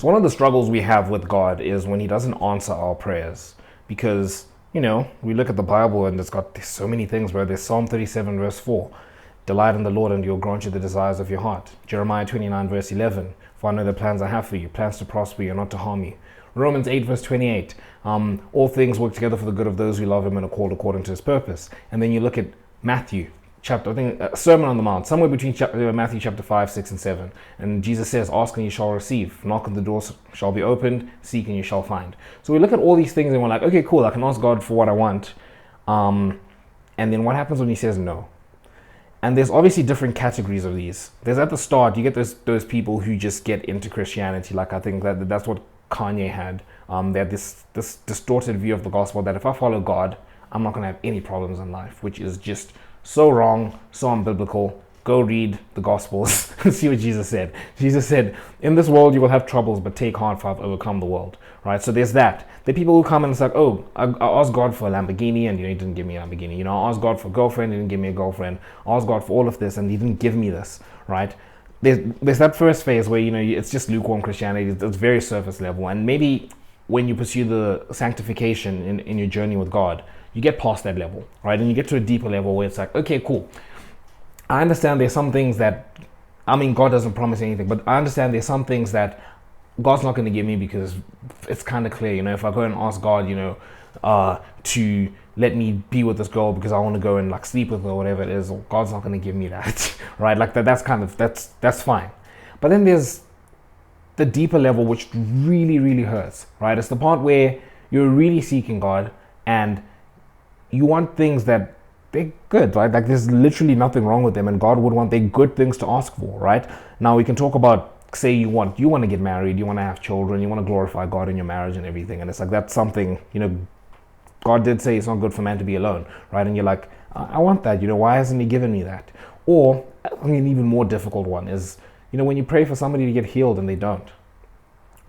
So one of the struggles we have with God is when he doesn't answer our prayers, because we look at the Bible and there's so many things, bro. There's Psalm 37 verse 4, delight in the Lord and he'll grant you the desires of your heart. Jeremiah 29 verse 11, for I know the plans I have for you, plans to prosper you and not to harm you. Romans 8 verse 28, all things work together for the good of those who love him and are called according to his purpose. And then you look at Matthew chapter, I think, Sermon on the Mount, somewhere between Matthew chapter 5, 6, and 7. And Jesus says, ask and you shall receive, knock and the doors shall be opened, seek and you shall find. So we look at all these things and we're like, okay, cool, I can ask God for what I want. And then what happens when he says no? And there's obviously different categories of these. There's at the start, you get those people who just get into Christianity. Like I think that's what Kanye had. They had this distorted view of the gospel that if I follow God, I'm not going to have any problems in life, which is just so wrong, so unbiblical. Go read the Gospels and see what Jesus said. Jesus said, in this world you will have troubles, but take heart, for I've overcome the world. Right? So there's that. The people who come and it's like, oh, I asked God for a Lamborghini and he didn't give me a Lamborghini. I asked God for a girlfriend, he didn't give me a girlfriend. I asked God for all of this and he didn't give me this. Right? There's that first phase where it's just lukewarm Christianity. It's very surface level. And maybe when you pursue the sanctification in your journey with God, you get past that level, right? And you get to a deeper level where it's like, okay, cool. I understand there's some things that, God doesn't promise anything, but I understand there's some things that God's not going to give me because it's kind of clear, if I go and ask God, to let me be with this girl because I want to go and like sleep with her or whatever it is, God's not going to give me that, right? Like that's fine. But then there's the deeper level, which really, really hurts, right? It's the part where you're really seeking God and you want things that they're good, right? Like there's literally nothing wrong with them and God would want they're good things to ask for, right? Now we can talk about, say you want to get married, you want to have children, you want to glorify God in your marriage and everything. And it's like, that's something, God did say it's not good for man to be alone, right? And you're like, I want that, why hasn't he given me that? Or an even more difficult one is, when you pray for somebody to get healed and they don't,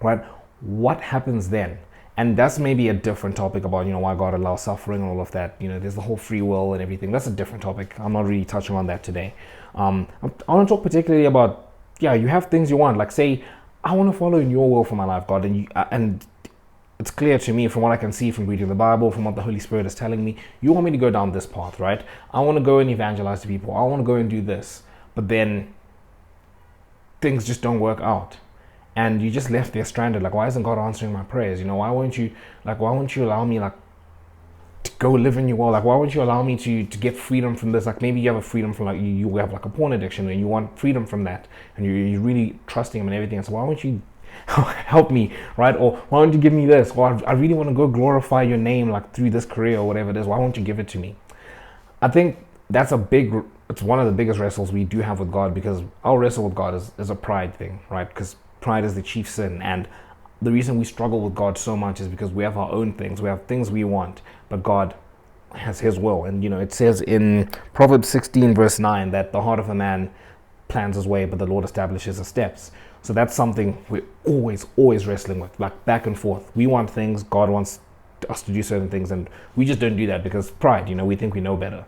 right? What happens then? And that's maybe a different topic about, why God allows suffering and all of that. There's the whole free will and everything. That's a different topic. I'm not really touching on that today. I want to talk particularly about, you have things you want. Like say, I want to follow in your will for my life, God. And it's clear to me from what I can see from reading the Bible, from what the Holy Spirit is telling me, you want me to go down this path, right? I want to go and evangelize to people. I want to go and do this. But then things just don't work out. And you just left there stranded. Like, why isn't God answering my prayers? Why won't you allow me to go live in your world? Like, why won't you allow me to get freedom from this? Like, maybe you have a freedom from you have like a porn addiction and you want freedom from that, and you're really trusting him and everything. So why won't you help me, right? Or why don't you give me this? Or I really want to go glorify your name like through this career or whatever it is. Why won't you give it to me? I think that's it's one of the biggest wrestles we do have with God, because our wrestle with God is a pride thing, right? Because pride is the chief sin, and the reason we struggle with God so much is because we have our own things. We have things we want, but God has his will. And it says in Proverbs 16 verse 9 that the heart of a man plans his way, but the Lord establishes his steps. So that's something we're always wrestling with, like back and forth. We want things, God wants us to do certain things, and we just don't do that because pride, we think we know better,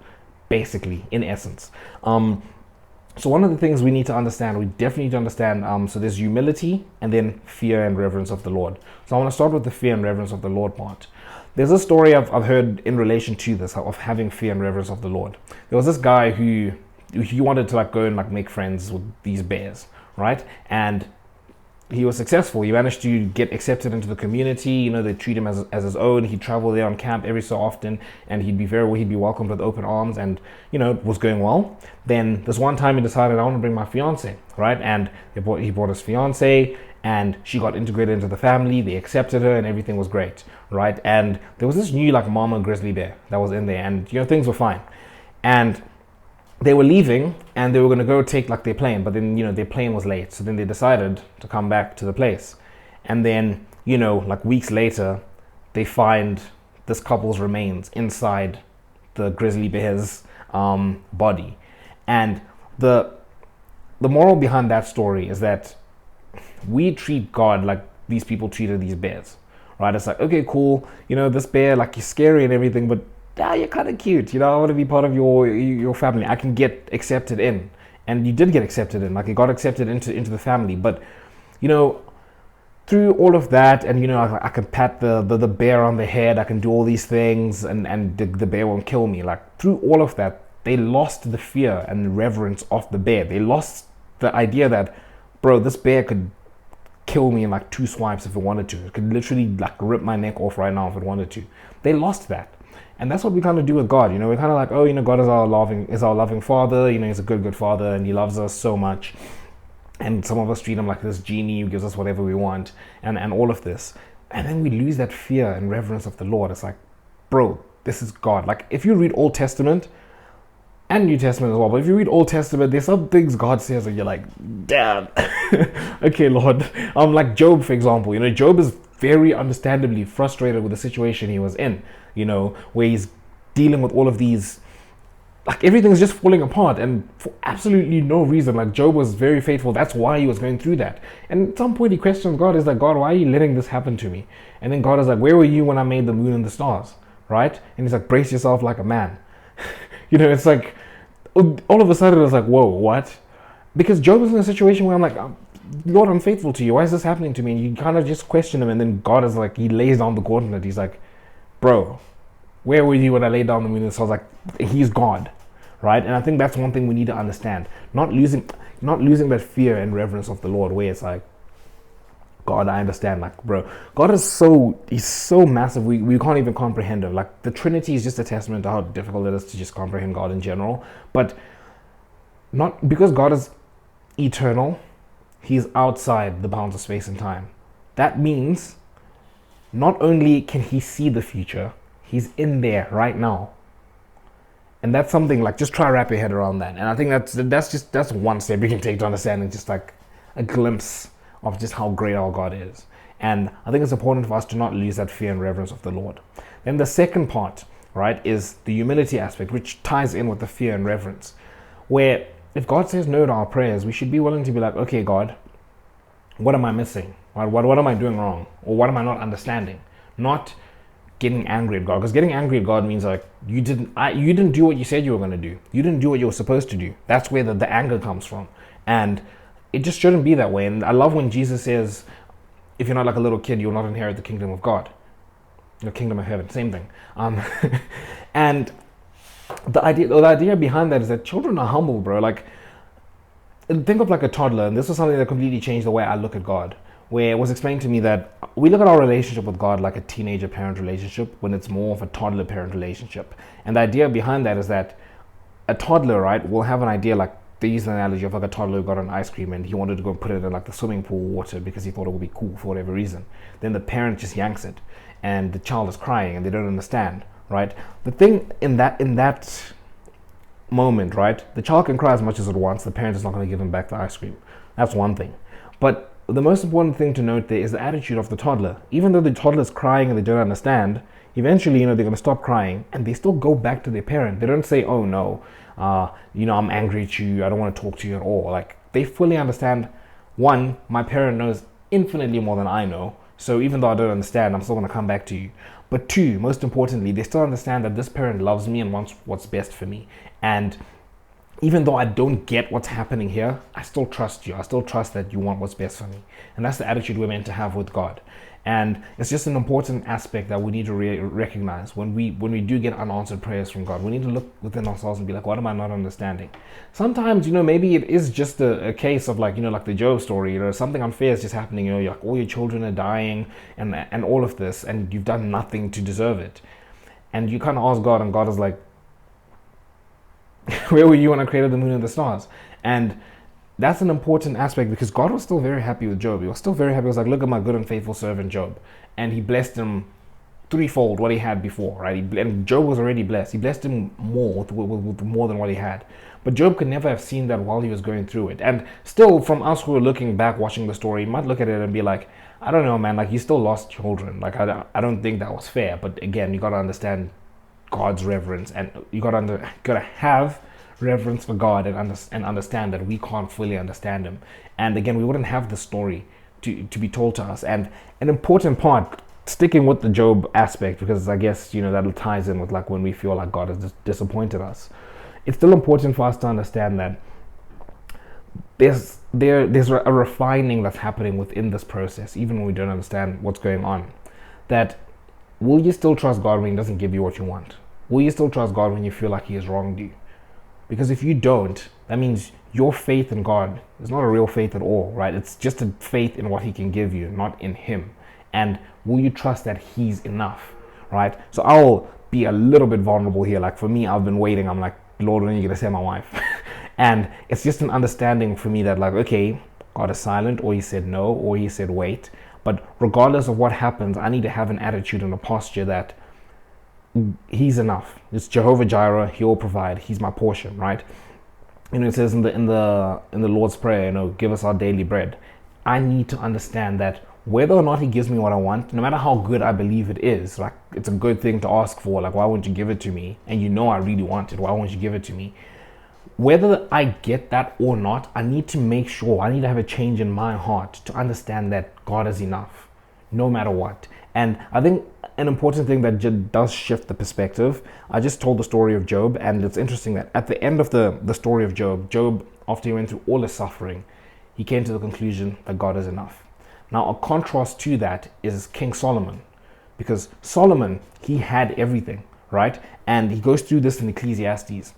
basically, in essence. So one of the things we need to understand, we definitely need to understand, so there's humility and then fear and reverence of the Lord. So I want to start with the fear and reverence of the Lord part. There's a story I've heard in relation to this, of having fear and reverence of the Lord. There was this guy who he wanted to go and make friends with these bears, right? And he was successful. He managed to get accepted into the community. They treat him as his own. He'd travel there on camp every so often, and he'd be welcomed with open arms, and it was going well. Then this one time he decided, I want to bring my fiance, right? And he brought his fiance, and she got integrated into the family. They accepted her, and everything was great, right? And there was this new mama grizzly bear that was in there, and things were fine. And they were leaving and they were going to go take their plane, but then their plane was late, so then they decided to come back to the place. And then weeks later they find this couple's remains inside the grizzly bear's body. And the moral behind that story is that we treat God like these people treated these bears, right? It's like, okay, cool, this bear, he's scary and everything, but you're kind of cute, I want to be part of your family. I can get accepted in. And you did get accepted in, you got accepted into the family. But through all of that, and I can pat the bear on the head, I can do all these things, and the bear won't kill me. Like, through all of that, they lost the fear and reverence of the bear. They lost the idea that, bro, this bear could kill me in like 2 swipes if it wanted to. It could literally like rip my neck off right now if it wanted to. They lost that. And that's what we kind of do with God. We're kind of like, oh, God is our loving father. He's a good father, and he loves us so much. And some of us treat him like this genie who gives us whatever we want, and all of this. And then we lose that fear and reverence of the Lord. It's like, bro, this is God. Like, if you read Old Testament and New Testament as well, but if you read Old Testament, there's some things God says and you're like, damn. Okay, Lord. Like Job, for example. Job is very understandably frustrated with the situation he was in, where he's dealing with all of these, like, everything's just falling apart, and for absolutely no reason. Like, Job was very faithful. That's why he was going through that. And at some point he questions God. He's like, God, why are you letting this happen to me? And then God is like, where were you when I made the moon and the stars? Right? And he's like, brace yourself like a man. It's like, all of a sudden it's like, whoa, what? Because Job is in a situation where I'm like, Lord, I'm faithful to you. Why is this happening to me? And you kind of just question him, and then God is like, he lays down the gauntlet. He's like, bro, where were you when I laid down the moon and stars? Like, he's God, right? And I think that's one thing we need to understand. Not losing that fear and reverence of the Lord, where it's like, God, I understand. Like, bro, God is he's so massive, we can't even comprehend him. Like, the Trinity is just a testament to how difficult it is to just comprehend God in general. But not because God is eternal, he's outside the bounds of space and time. That means not only can he see the future, he's in there right now. And that's something, like, just try to wrap your head around that. And I think that's one step you can take to understand, and just like a glimpse of just how great our God is. And I think it's important for us to not lose that fear and reverence of the Lord. Then the second part, right, is the humility aspect, which ties in with the fear and reverence, where if God says no to our prayers, we should be willing to be like, okay, God, what am I missing? What am I doing wrong? Or what am I not understanding? Not getting angry at God, because getting angry at God means like, you didn't do what you said you were going to do. You didn't do what you were supposed to do. That's where the anger comes from. And it just shouldn't be that way. And I love when Jesus says, if you're not like a little kid, you'll not inherit the kingdom of God. The kingdom of heaven, same thing. And the idea behind that is that children are humble, bro. Like, think of like a toddler, and this was something that completely changed the way I look at God, where it was explained to me that we look at our relationship with God like a teenager-parent relationship, when it's more of a toddler-parent relationship. And the idea behind that is that a toddler, right, will have an idea, like, they use an analogy of like a toddler who got an ice cream and he wanted to go and put it in like the swimming pool water because he thought it would be cool for whatever reason. Then the parent just yanks it, and the child is crying and they don't understand, right? The thing in that moment, right, the child can cry as much as it wants. The parent is not going to give him back the ice cream. That's one thing. But the most important thing to note there is the attitude of the toddler. Even though the toddler is crying and they don't understand, eventually, they're going to stop crying and they still go back to their parent. They don't say, oh no, I'm angry at you, I don't want to talk to you at all. Like, they fully understand, one, my parent knows infinitely more than I know, so even though I don't understand, I'm still going to come back to you. But two, most importantly, they still understand that this parent loves me and wants what's best for me. And even though I don't get what's happening here, I still trust you. I still trust that you want what's best for me. And that's the attitude we're meant to have with God. And it's just an important aspect that we need to recognize when we do get unanswered prayers from God. We need to look within ourselves and be like, what am I not understanding? Sometimes, maybe it is just a case of like, like the Job story, something unfair is just happening. Like all your children are dying and all of this, and you've done nothing to deserve it. And you kind of ask God, and God is like, where were you when I created the moon and the stars? And that's an important aspect, because God was still very happy with Job. He was still very happy. He was like, look at my good and faithful servant Job. And he blessed him threefold what he had before, right? And Job was already blessed. He blessed him more with more than what he had. But Job could never have seen that while he was going through it. And still, from us who are looking back, watching the story, you might look at it and be like, I don't know, man, like, you still lost children. Like, I don't think that was fair. But again, you got to understand God's reverence, and you got to have reverence for God and understand that we can't fully understand him. And again, we wouldn't have the story to be told to us. And an important part, sticking with the Job aspect, because I guess that ties in with like when we feel like God has disappointed us, it's still important for us to understand that there's a refining that's happening within this process, even when we don't understand what's going on. That will you still trust God when He doesn't give you what you want? Will you still trust God when you feel like He has wronged you? Because if you don't, that means your faith in God is not a real faith at all, right? It's just a faith in what He can give you, not in Him. And will you trust that He's enough, right? So I'll be a little bit vulnerable here. Like for me, I've been waiting. I'm like, Lord, when are you going to send my wife? And it's just an understanding for me that like, okay, God is silent, or He said no, or He said wait. But regardless of what happens, I need to have an attitude and a posture that He's enough. It's Jehovah Jireh. He will provide. He's my portion, right? It says in the Lord's Prayer, give us our daily bread. I need to understand that whether or not He gives me what I want, no matter how good I believe it is, like it's a good thing to ask for. Like, why wouldn't you give it to me? And I really want it. Why won't you give it to me? Whether I get that or not, I need to make sure, I need to have a change in my heart to understand that God is enough, no matter what. And I think an important thing that does shift the perspective, I just told the story of Job, and it's interesting that at the end of the story of Job, after he went through all his suffering, he came to the conclusion that God is enough. Now, a contrast to that is King Solomon, because Solomon, he had everything, right? And he goes through this in Ecclesiastes.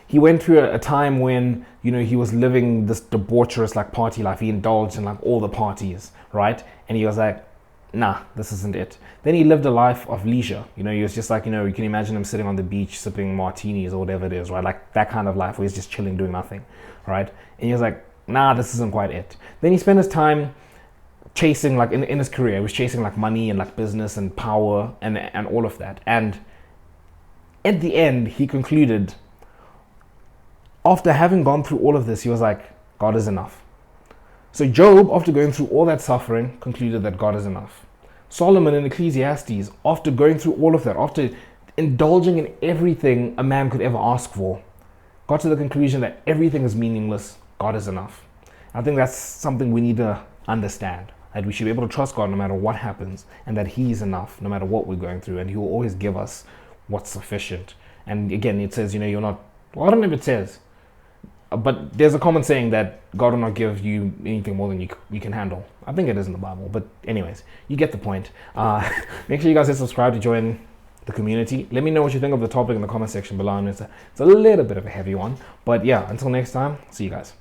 He went through a time when, he was living this debaucherous like party life. He indulged in like all the parties, right? And he was like, nah, this isn't it. Then he lived a life of leisure. He was just like, you can imagine him sitting on the beach sipping martinis or whatever it is, right? Like that kind of life where he's just chilling, doing nothing, right? And he was like, nah, this isn't quite it. Then he spent his time chasing, like in his career, he was chasing like money and like business and power and all of that. And at the end, he concluded, after having gone through all of this, he was like, God is enough. So Job, after going through all that suffering, concluded that God is enough. Solomon in Ecclesiastes, after going through all of that, after indulging in everything a man could ever ask for, got to the conclusion that everything is meaningless, God is enough. I think that's something we need to understand, that we should be able to trust God no matter what happens, and that He is enough no matter what we're going through, and He will always give us what's sufficient. And again, it says, you're not, well, I don't know if it says, but there's a common saying that God will not give you anything more than you can handle. I think it is in the Bible, but anyways, you get the point. Make sure you guys hit subscribe to join the community. Let me know what you think of the topic in the comment section below. And it's a little bit of a heavy one, but yeah, until next time, see you guys.